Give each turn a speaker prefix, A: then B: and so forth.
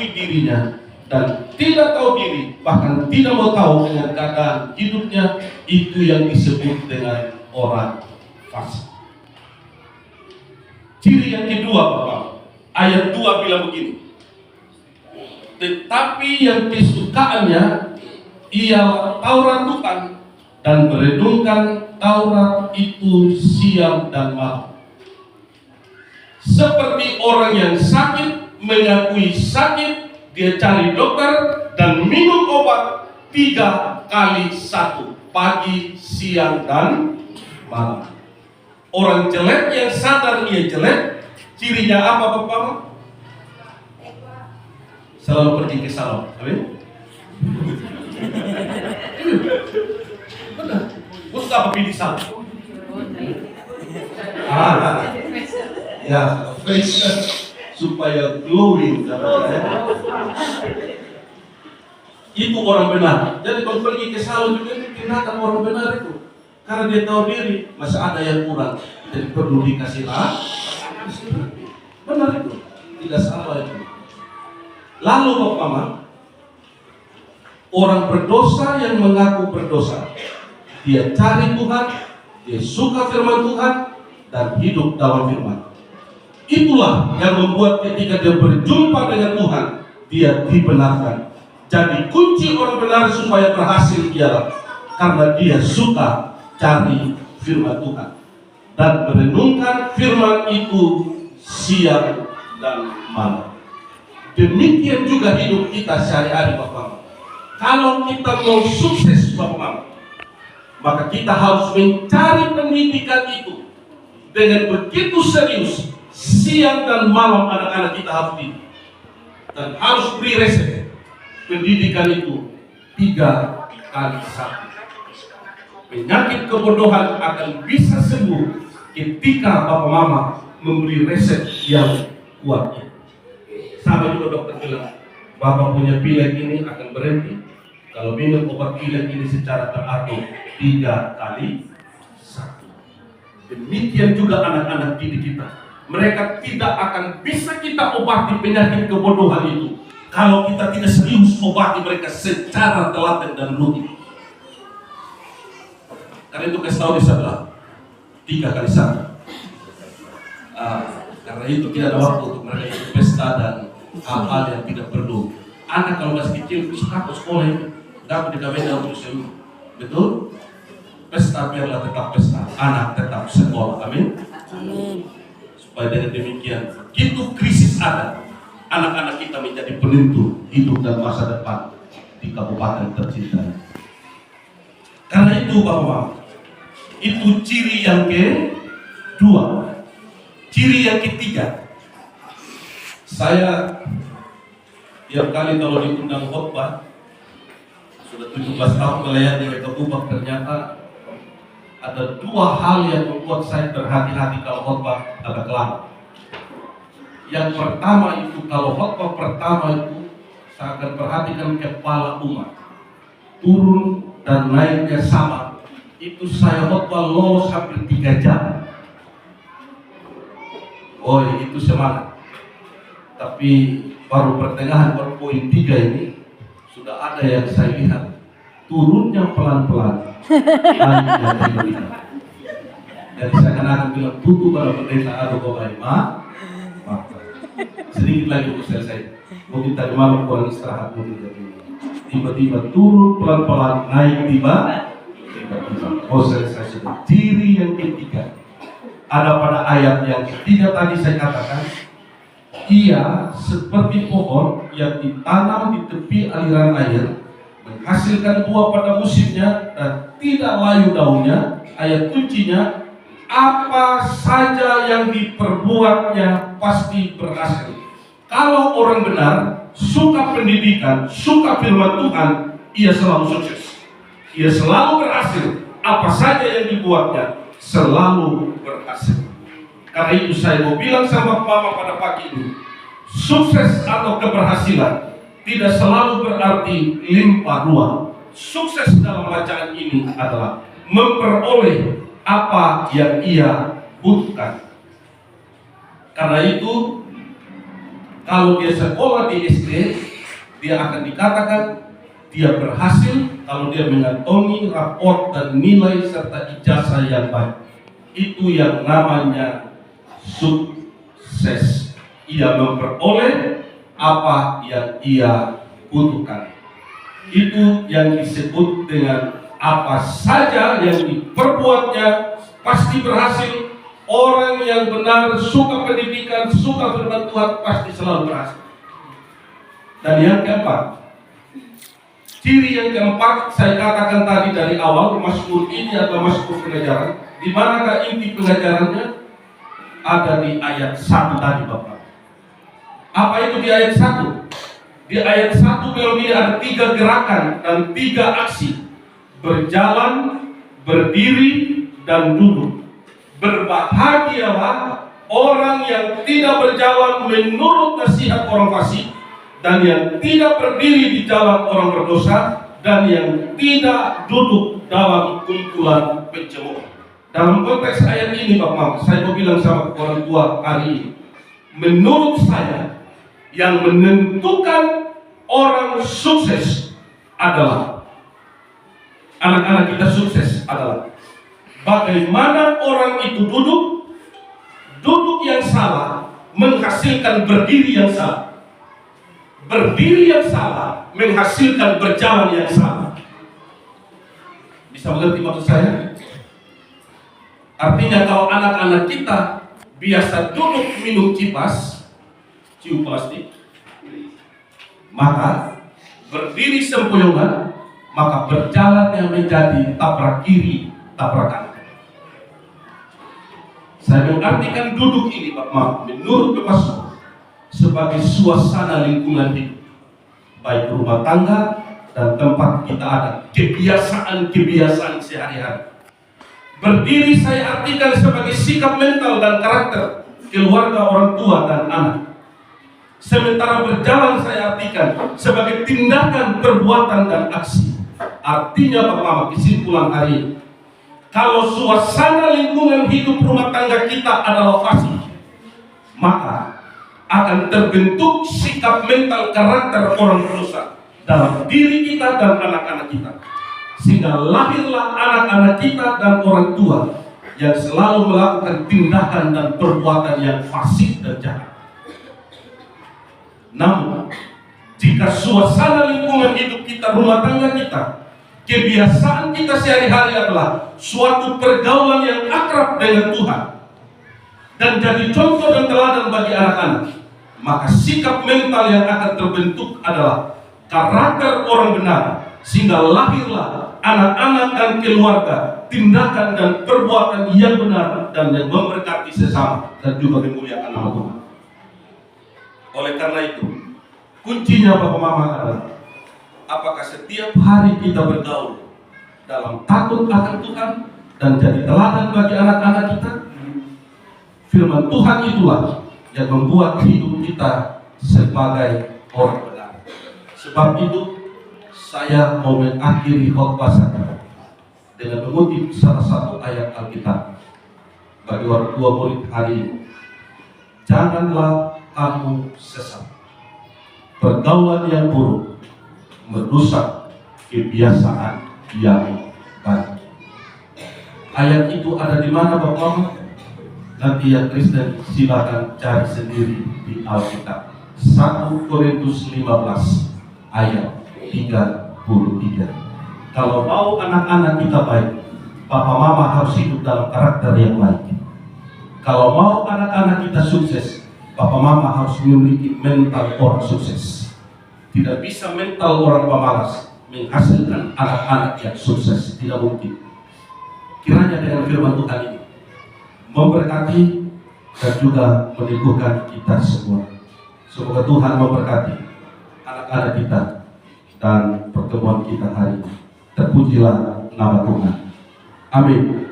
A: mengakui dirinya dan tidak tahu diri, bahkan tidak mau tahu dengan keadaan hidupnya, itu yang disebut dengan orang fasik. Ciri yang kedua, Bapak, ayat 2 bilang begini, tetapi yang kesukaannya ialah Taurat Tuhan dan merenungkan Taurat itu siang dan malam. Seperti orang yang sakit mengakui sakit, dia cari dokter dan minum obat 3 kali 1, pagi, siang, dan malam. Orang jelek yang sadar ia jelek, cirinya apa Bapak? Selalu pergi ke salon, amin? Benar, butuh apa pergi di salon? Ya, facial supaya glowing, itu orang benar. Jadi kalau pergi ke salon juga tindakan orang benar itu, karena dia tahu diri masih ada yang kurang, jadi perlu dikasih benar itu, tidak salah itu. Lalu Bapak, orang berdosa yang mengaku berdosa, dia cari Tuhan, dia suka firman Tuhan dan hidup dalam firman. Itulah yang membuat ketika dia berjumpa dengan Tuhan, dia dibenarkan. Jadi kunci orang benar supaya berhasil ialah karena dia suka cari firman Tuhan dan merenungkan firman itu siang dan malam. Demikian juga hidup kita sehari-hari, Bapak. Kalau kita mau sukses, Bapak, maka kita harus mencari pendidikan itu dengan begitu serius. Siang dan malam anak-anak kita harus dididik dan harus beri resep. Pendidikan itu 3 kali 1. Penyakit kebodohan akan bisa sembuh ketika Bapak Mama memberi resep yang kuat. Sama juga dokter bilang, Bapak punya pilek ini akan berhenti kalau minum obat pilek ini secara teratur 3 kali 1. Demikian juga anak-anak didik kita. Mereka tidak akan bisa kita obati penyakit kebodohan itu kalau kita tidak serius obati mereka secara telaten dan rutin. Karena itu kasih tahu di sebelah 3 kali 1. Karena itu tidak ada waktu untuk mereka ikut pesta dan hal-hal yang tidak perlu. Anak kalau masih kecil suka ke sekolah itu, dapat dikawin dalam museum, betul? Pesta biarlah tetap pesta, anak tetap sekolah, amin. Amin. Supaya dengan demikian, begitu krisis ada, anak-anak kita menjadi penentu hidup dan masa depan di kabupaten tercinta. Karena itu Bapak, itu ciri yang kedua. Ciri yang ketiga, saya tiap kali kalau diundang khotbah, sudah 17 tahun melayani di Kubak, ternyata ada 2 hal yang membuat saya berhati-hati kalau khotbah agak lama. Yang pertama itu, kalau khotbah pertama itu, saya akan perhatikan kepala umat turun dan naiknya sama. Itu saya khotbah lolos hampir 3 jam. Oh, itu semangat. Tapi baru pertengahan, baru poin 3 ini sudah ada yang saya lihat turunnya pelan-pelan. Jadi saya akan bilang tutup kalau pendeta aduh bapak maaf. Sedikit lagi untuk selesai. Mungkin tadi malam kurang istirahat mungkin. Tiba-tiba turun pelan-pelan, naik tiba-tiba. Oh, selesai sudah. Ciri yang ketiga ada pada ayat yang ketiga tadi saya katakan, ia seperti pohon yang ditanam di tepi aliran air, menghasilkan buah pada musimnya dan tidak layu daunnya. Ayat kuncinya, apa saja yang diperbuatnya pasti berhasil. Kalau orang benar, suka pendidikan, suka firman Tuhan, ia selalu sukses. Ia selalu berhasil. Apa saja yang dibuatnya selalu berhasil. Karena itu saya mau bilang sama Mama pada pagi ini, sukses atau keberhasilan tidak selalu berarti limpah ruah. Sukses dalam bacaan ini adalah memperoleh apa yang ia butuhkan. Karena itu, Kalau dia sekolah di SD, dia akan dikatakan dia berhasil kalau dia mengantongi raport dan nilai serta ijazah yang baik. Itu yang namanya sukses. Ia memperoleh apa yang ia butuhkan. Itu yang disebut dengan apa saja yang diperbuatnya pasti berhasil. Orang yang benar, suka pendidikan, suka firman Tuhan, pasti selalu berhasil. Dan yang keempat, ciri yang keempat saya katakan tadi dari awal, Mazmur ini adalah Mazmur pengajaran. Di manakah inti pengajarannya? Ada di ayat 1 tadi, Bapak. Apa itu di ayat 1? Di ayat 1 bilang ini ada 3 gerakan dan 3 aksi. Berjalan, berdiri, dan duduk. Berbahagialah orang yang tidak berjalan menurut nasihat orang fasik, dan yang tidak berdiri di jalan orang berdosa, dan yang tidak duduk dalam kumpulan pencemooh. Dalam konteks ayat ini, Bapak, saya mau bilang sama orang tua hari ini, menurut saya yang menentukan orang sukses adalah anak-anak kita sukses adalah bagaimana orang itu duduk yang salah menghasilkan berdiri yang salah. Berdiri yang salah menghasilkan berjalan yang salah. Bisa mengerti maksud saya? Artinya kalau anak-anak kita biasa duduk minum cipas, cium plastik, maka berdiri sempoyongan, maka berjalan yang menjadi tabrak kiri, tabrak kanan. Saya mengartikan duduk ini, Bapak, menurut Bapak, sebagai suasana lingkungan hidup, baik rumah tangga dan tempat kita ada, kebiasaan-kebiasaan sehari-hari. Berdiri saya artikan sebagai sikap mental dan karakter keluarga, orang tua dan anak. Sementara berjalan saya artikan sebagai tindakan, perbuatan dan aksi. Artinya, Bapak, kesimpulan hari ini, kalau suasana lingkungan hidup rumah tangga kita adalah fasik, maka akan terbentuk sikap mental karakter orang berdosa dalam diri kita dan anak-anak kita. Sehingga lahirlah anak-anak kita dan orang tua yang selalu melakukan tindakan dan perbuatan yang fasik dan jahat. Namun, jika suasana lingkungan hidup kita, rumah tangga kita, kebiasaan kita sehari-hari adalah suatu pergaulan yang akrab dengan Tuhan dan jadi contoh dan teladan bagi anak-anak, maka sikap mental yang akan terbentuk adalah karakter orang benar, sehingga lahirlah anak-anak dan keluarga tindakan dan perbuatan yang benar dan yang memberkati sesama dan juga memuliakan nama Tuhan. Oleh karena itu, kuncinya Bapak Mama adalah apakah setiap hari kita bergaul dalam takut akan Tuhan dan jadi teladan bagi anak-anak kita? Firman Tuhan itulah yang membuat hidup kita sebagai orang benar. Sebab itu saya mau mengakhiri khotbah saya dengan mengutip salah satu ayat Alkitab bagi orang tua murid hari ini. Janganlah kamu sesat. Pergaulan yang buruk merusak kebiasaan yang baik. Ayat itu ada di mana, Bapak? Nanti yang Kristen silakan cari sendiri di Alkitab. 1 Korintus 15 ayat 33. Kalau mau anak-anak kita baik, Papa Mama harus hidup dalam karakter yang baik. Kalau mau anak-anak kita sukses, Papa Mama harus memiliki mental orang sukses. Tidak bisa mental orang pemalas menghasilkan anak-anak yang sukses, tidak mungkin. Kiranya dengan firman Tuhan ini memberkati dan juga meneguhkan kita semua. Semoga Tuhan memberkati anak-anak kita dan pertemuan kita hari ini. Terpujilah nama Tuhan. Amin.